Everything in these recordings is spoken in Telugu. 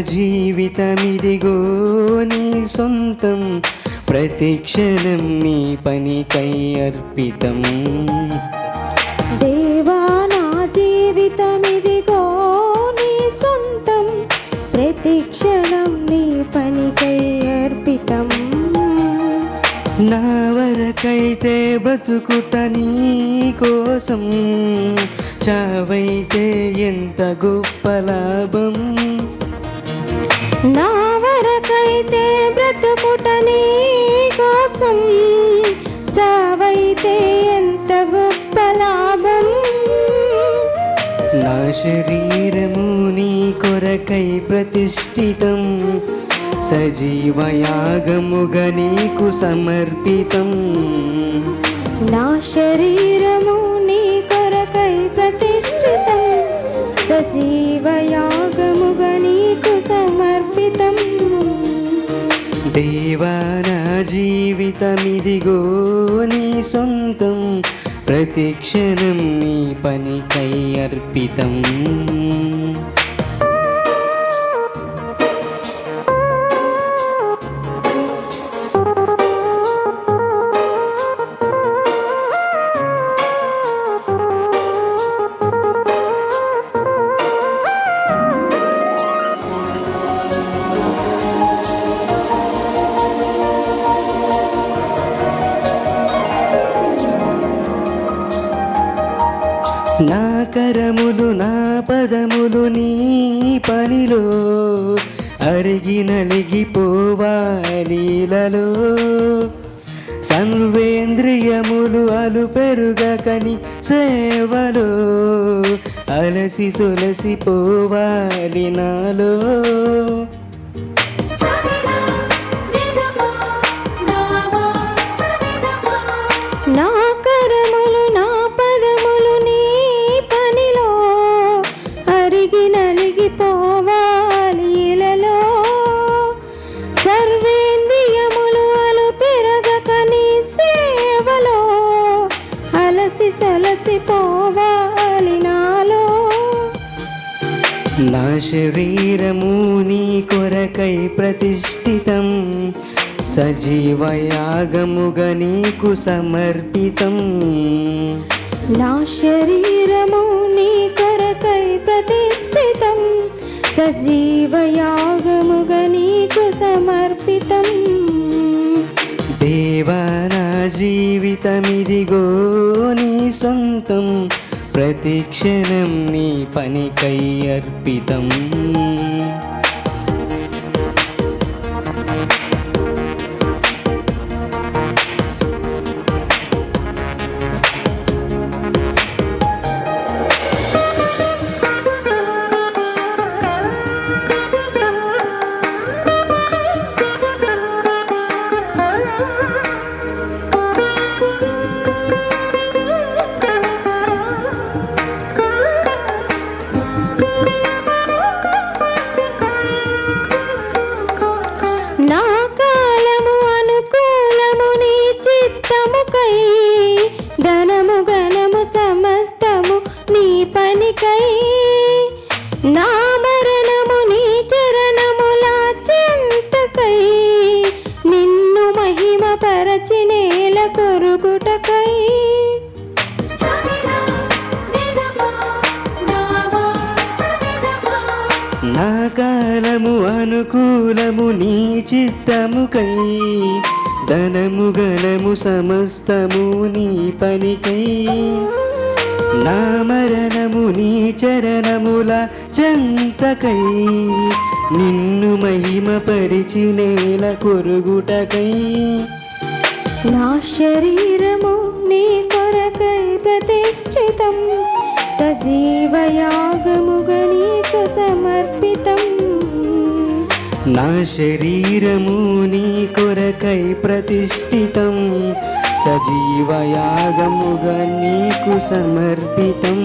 జీవితమిదిగో నీ సొంతం, ప్రతి క్షణం నీ పనికై అర్పితం. దేవా నా జీవితమిదిగో నీ సొంతం, ప్రతి క్షణం నీ పనికై అర్పితం. నా వరకైతే బ్రతుకుట నీ కోసం, చావైతే ఎంత గొప్ప లాభం. నా వరకైతే బ్రతుకుట నీ కోసం, చావైతే ఎంత గొప్ప లాభం. నా శరీరము నీ కొరకై ప్రతిష్ఠితం, సజీవయాగముగా నీకు సమర్పితం. నా శరీరము నీ కొరకై ప్రతిష్ఠితం, సజీవయాగముగా నీకు సమర్పితం. దేవా నా జీవితమిదిగో నీ సొంతం, ప్రతి క్షణం నీ పనికై అర్పితం. నా కరములు నా పదములు నీ పనిలో అరిగి నలిగిపోవాలీలలో, సర్వేంద్రియములు అలు పెరుగకని సేవలో అలసి సొలసిపోవాలి నాలో. నా కరములు నా పదములు నీ పనిలో అరిగి నలిగిపోవాలీలలో, సర్వేంద్రియములు అలు పెరగకని సేవలో అలసి సొలసిపోవాలి నాలో. నా శరీరము నీ కొరకై ప్రతిష్ఠితం, సజీవయాగముగా నీకు సమర్పితం. నా శరీరము నీ కొరకై ప్రతిష్ఠితం, సజీవయాగముగా నీకు సమర్పితం. దేవా నా జీవితమిదిగో నీ సొంతం, ప్రతి క్షణం నీ పనికై అర్పితం. నా కాలము అనుకూలము నీ చిత్తముకై, ధనము గణము సమస్తము నీ పనికై. నా మరణము నీ చరణముల చెంతకై, నిన్ను మహిమ పరచి నేల కొరుగుటకై. నా కాలము అనుకూలము నీ చిత్తముకై, ధనము గణము సమస్తము నీ పనికై. నా మరణము నీ చరణముల చెంతకై, నిన్ను మహిమ పరిచి నేల కొరుగుటకై. నా శరీరము నీ కొరకై ప్రతిష్ఠితం, సజీవయాగముగా నీకు సమర్పితం. నా శరీరము నీ కొరకై ప్రతిష్ఠితం, సజీవయాగముగా నీకు సమర్పితం.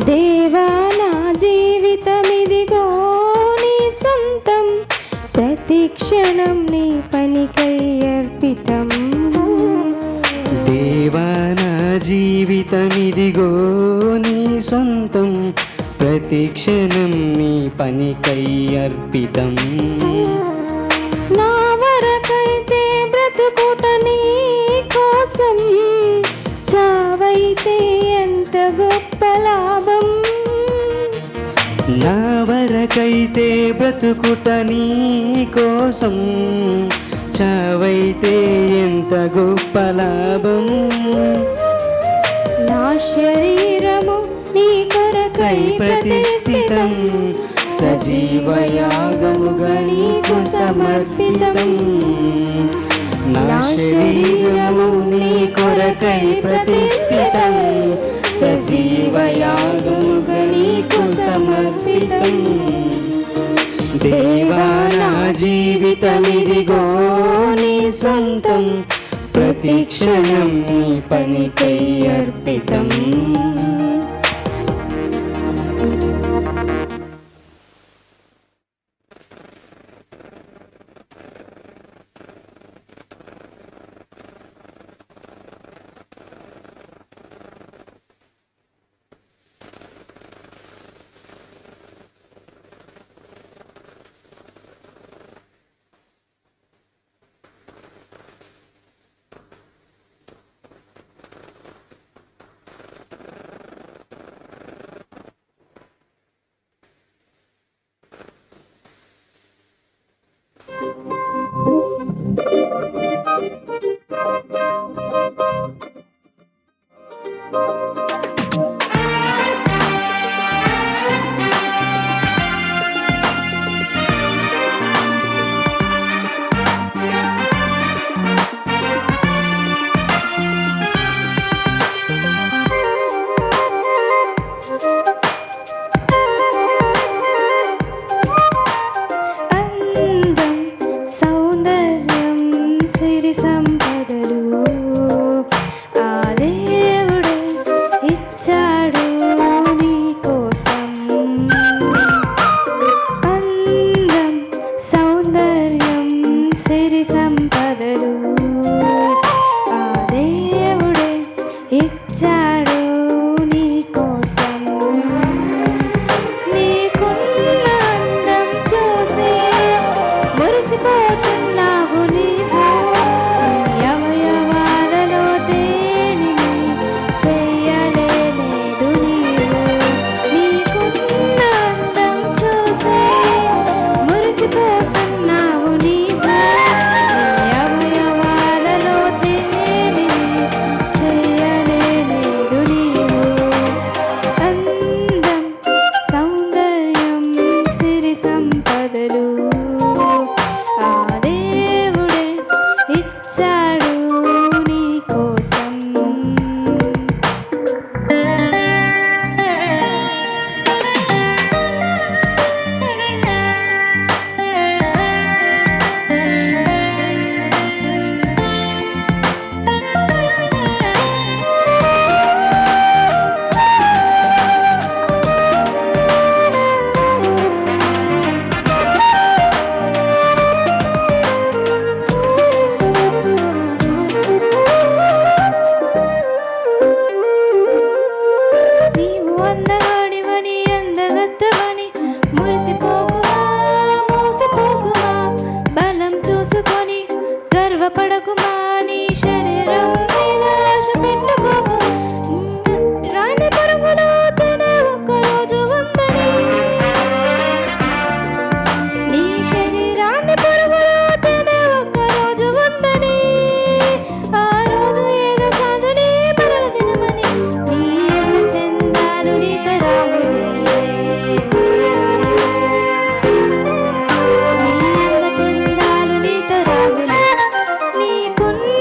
దేవా నా జీవితమిదిగో నీ సొంతం, ప్రతి క్షణం నీ పనికై అర్పితం. దేవా నా జీవితమిదిగో నీ సొంతం, ప్రతి క్షణం నీ పనికై అర్పితం. నా వరకైతే బ్రతుకుట నీ కోసం, చావైతే ఎంత గొప్ప లాభం. నా వరకైతే బ్రతుకుట నీ కోసం, చావైతే ఎంత గొప్ప లాభం. నా శరీరము నీ కొరకై ప్రతిష్ఠితం, సజీవయాగముగా నీకు సమర్పితం. నా శరీరము నీ కొరకై ప్రతిష్ఠితం, సజీవయాగముగా నీకు సమర్పితం. దేవా నా జీవితమిదిగో నీ సొంతం, ప్రతి క్షణం నీ పనికై అర్పితం. నీకున్న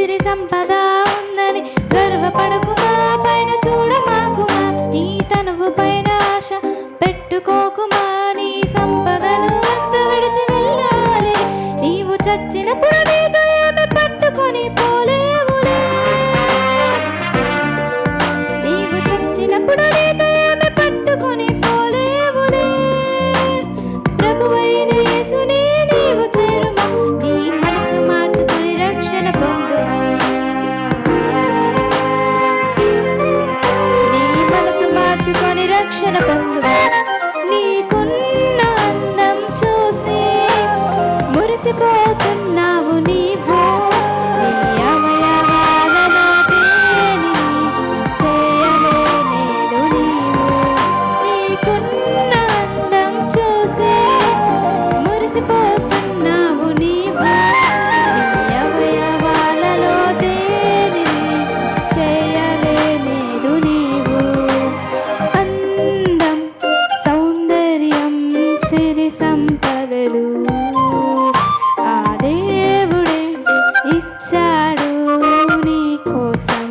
సిరి సంపద ఉందని గర్వపడకుమా, పైన చూడమాకుమా, నీ తనువు పైన ఆశ పెట్టుకోకుమా, నీ సంపదను అంత విడిచి వెళ్ళాలి, నీవు చచ్చినప్పుడు నీతో ఏమి పట్టుకొని పోలేవులే, నీవు చచ్చినప్పుడు నీతో ఏమి పట్టుకొని పోలేవులే, ప్రభువైన యేసుని నీవు చేరుమా, నీ మనసు మార్చుకొని రక్షణ పొందుమా, నీ మనసు మార్చుకొని రక్షణ పొందుమా, నీకున్న అందం చూసి మురిసిపోతున్నావు నీవు, నీ అవయవాలలో దేనిని చేయలేనేదు నీవు, నీకున్న అందం చూసి మురిసిపోతున్నావు నీవు, నీ అవయవాలలో దేనిని చేయలేనేదు నీవు, అందం సౌందర్యం సిరి సంపదలు ఆ దేవుడే ఇచ్చాడు నీ కోసం.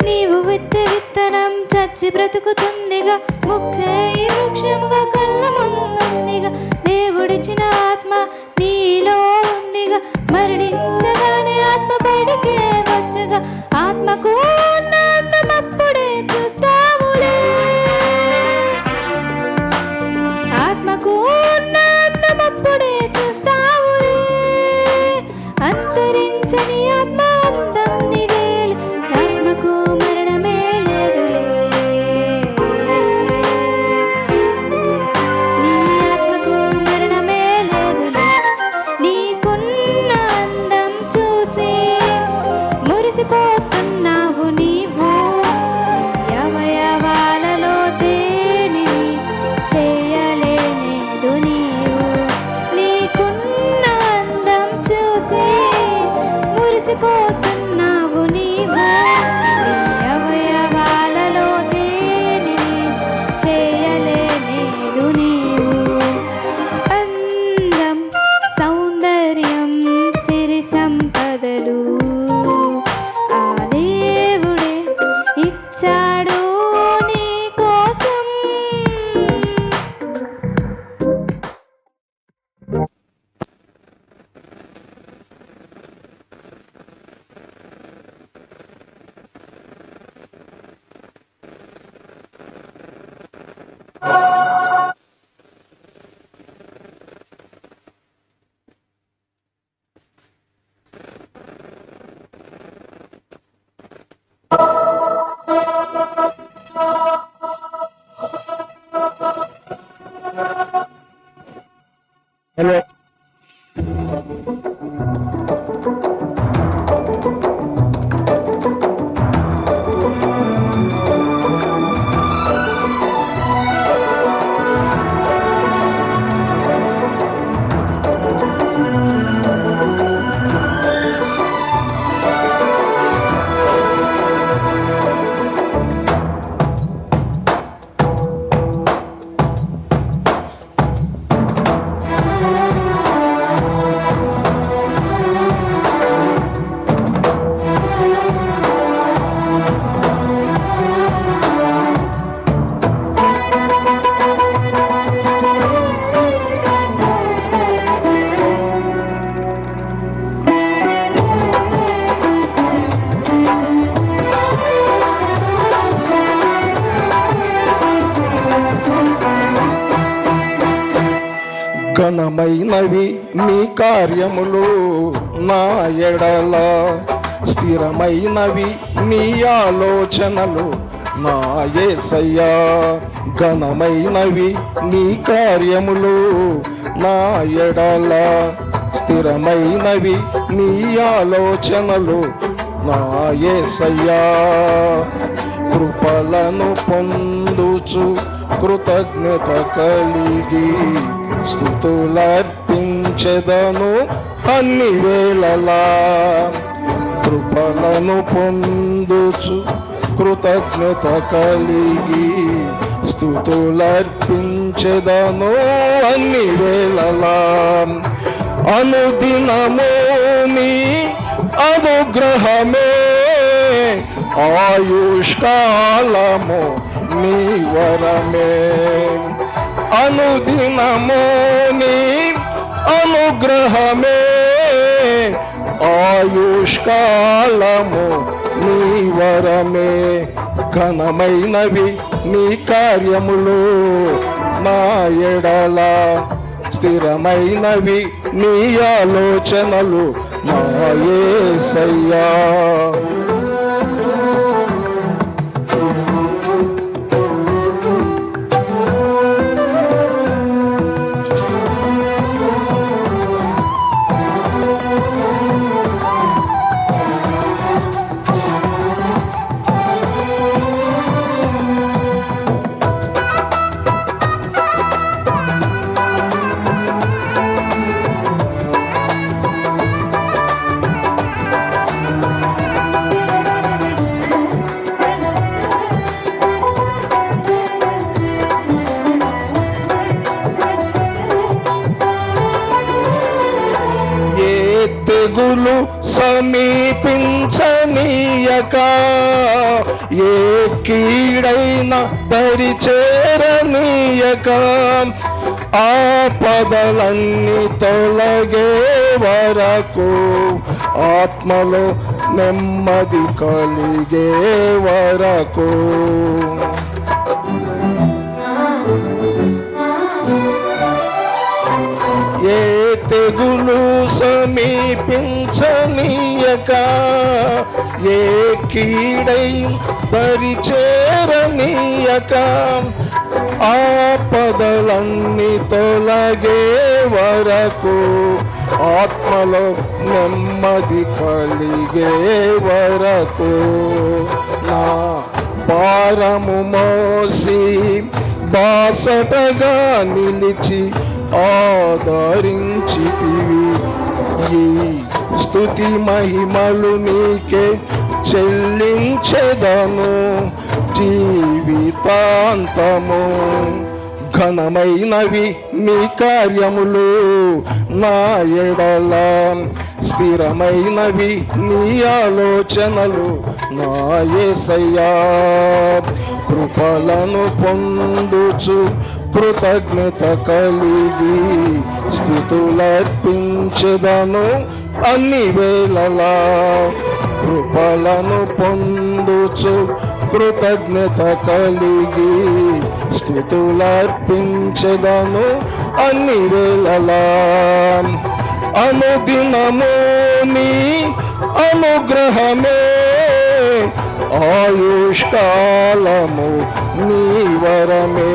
నీవు విత్తే విత్తనం చచ్చి బ్రతుకుతుందిగా, ముఖ్య ఈ వృక్షముగా కళ్ళ ముందుందిగా, దేవుడిచ్చిన ఆత్మ నీలో ఉందిగా, మరణించగానే ఆత్మ బయటికే వచ్చగా, ఆత్మకు ఉన్న అందం అప్పుడే చూస్తావులే, ఆత్మకు ఉన్న అందం అప్పుడే చూస్తావులే, అంతరించని ఆత్మ అందం నిదేలే, ఆత్మకు మరణమే లేదులే, నీ ఆత్మకు మరణమే లేదులే, నీకున్న అందం చూసి మురిసిపోతున్నావు నీవు, నీ అవయవాలలో దేనిని చేయలేనేదు నీవు, నీకున్న అందం చూసి మురిసిపోతున్నావు నీవు, నీ అవయవాలలో దేనిని చేయలేనేదు నీవు, అందం సౌందర్యం సిరి సంపదలు ఆ దేవుడే ఇచ్చాడు నీ కోసం. హలో ఘనమైనవి నీ కార్యములు నా ఎడల, స్థిరమైనవి నీ ఆలోచనలు నా యేసయ్యా. ఘనమైనవి నీ కార్యములు నా ఎడల, స్థిరమైనవి నీ ఆలోచనలు నా యేసయ్యా. కృపలను పొందుచు కృతజ్ఞత కలిగి స్తుతులర్పించెదను అన్ని వేళలా. కృపలను పొందుచు కృతజ్ఞత కలిగి స్తుతులర్పించెదను అన్ని వేళలా. అనుదినము నీ అనుగ్రహమే ఆయుష్కాలము నీ వరమే. అనుదినము నీ అనుగ్రహమే ఆయుష్కాలము నీ వరమే. ఘనమైనవి నీ కార్యములు నా ఎడల, స్థిరమైనవి నీ ఆలోచనలు నా యేసయ్యా. తెగులు సమీపించనీయక, ఏ కీడైన దరి చేరనీయక, ఆపదలన్నీ తొలగే వరకు, ఆత్మలో నెమ్మది కలిగే వరకు. ఏ తెగులు సమీపించనీయక, ఏ కీడై దరి చేరనీయక, ఆపదలన్నీ తొలగే వరకు, ఆత్మలో నెమ్మది కలిగే వరకు. నా భారము మోసి బాసటగా నిలిచి ఆదరించితివి. ఈ స్తుతి మహిమలు నీకే చెల్లించెదను జీవితాంతము. ఘనమైనవి నీ కార్యములు నా ఎడల, స్థిరమైనవి నీ ఆలోచనలు నా యేసయ్యా. కృపలను పొందుచు కృతజ్ఞత కలిగి స్తుతులర్పించెదను అన్ని వేళలా. కృపలను పొందుచు కృతజ్ఞత కలిగి స్తుతులర్పించెదను అన్ని వేళలా. అనుదినము నీ అనుగ్రహమే ఆయుష్కాలము నీ వరమే.